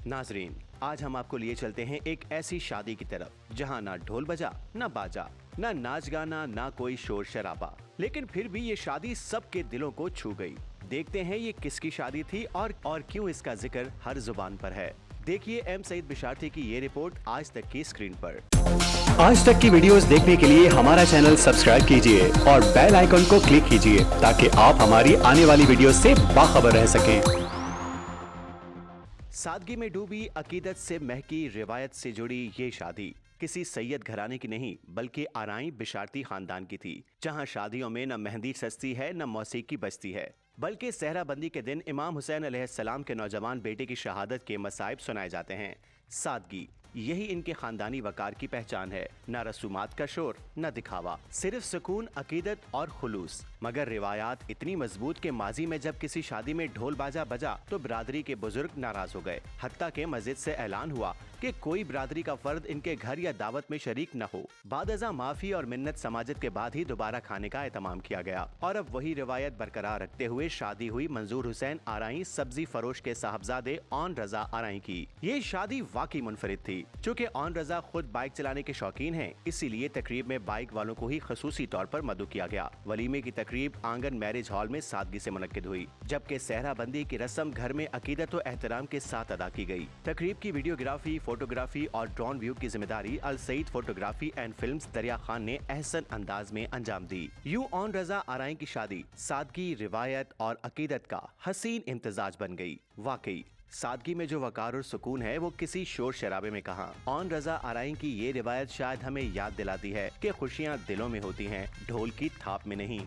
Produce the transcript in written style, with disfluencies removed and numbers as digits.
नाजरीन, आज हम आपको लिए चलते हैं एक ऐसी शादी की तरफ जहां ना ढोल बजा, ना बाजा, ना नाच गाना, ना कोई शोर शराबा, लेकिन फिर भी ये शादी सबके दिलों को छू गई। देखते हैं ये किसकी शादी थी और क्यों इसका जिक्र हर जुबान पर है। देखिए एम सईद बिशारती की ये रिपोर्ट आज तक की स्क्रीन पर। आज तक की वीडियोस देखने के लिए हमारा चैनल सब्सक्राइब कीजिए और बेल आइकन को क्लिक कीजिए ताकि आप हमारी आने वाली वीडियोस से बाखबर रह सकें। सादगी में डूबी, अकीदत से महकी रिवायत से जुड़ी ये शादी किसी सैयद घराने की नहीं बल्कि आराई बिशारती खानदान की थी, जहां शादियों में न मेहंदी सजती है न मौसीकी बजती है, बल्कि सहराबंदी के दिन इमाम हुसैन अलैहिस्सलाम के नौजवान बेटे की शहादत के मसाइब सुनाए जाते हैं। सादगी, यही इनके खानदानी वकार की पहचान है। न रसूमात का शोर, न दिखावा, सिर्फ सुकून, अकीदत और खुलूस। मगर रिवायात इतनी मजबूत के माजी में जब किसी शादी में ढोल बाजा बजा तो बिरादरी के बुजुर्ग नाराज हो गए। हत्ता के मस्जिद से ऐलान हुआ कि कोई बिरादरी का फर्द इनके घर या दावत में शरीक न हो। बादअज़ा माफी और मिन्नत समाजत के बाद ही दोबारा खाने का एहतमाम किया गया और अब वही रिवायत बरकरार रखते हुए शादी हुई मंजूर हुसैन आराई सब्जी फरोश के साहबजादे ऑन रजा आराई की। ये शादी वाकई मुनफरिद थी। चूँकि ऑन रजा खुद बाइक चलाने के शौकीन हैं, इसीलिए तकरीब में बाइक वालों को ही खसूसी तौर पर मदऊ किया गया। वलीमे की तकरीब आंगन मैरिज हॉल में सादगी से मुनक्किद हुई, जबकि सहराबंदी की रस्म घर में अकीदत और एहतराम के साथ अदा की गई। तकरीब की वीडियोग्राफी, फोटोग्राफी और ड्रोन व्यू की जिम्मेदारी अल सईद फोटोग्राफी एंड फिल्म्स दरिया खान ने एहसन अंदाज में अंजाम दी। यूं ऑन रजा आराई की शादी सादगी, रिवायत और अकीदत का हसीन इम्तिजाज बन गई। वाकई सादगी में जो वकार और सुकून है वो किसी शोर शराबे में कहाँ। ऑन रजा आराई की ये रिवायत शायद हमें याद दिलाती है कि खुशियाँ दिलों में होती हैं, ढोल की थाप में नहीं।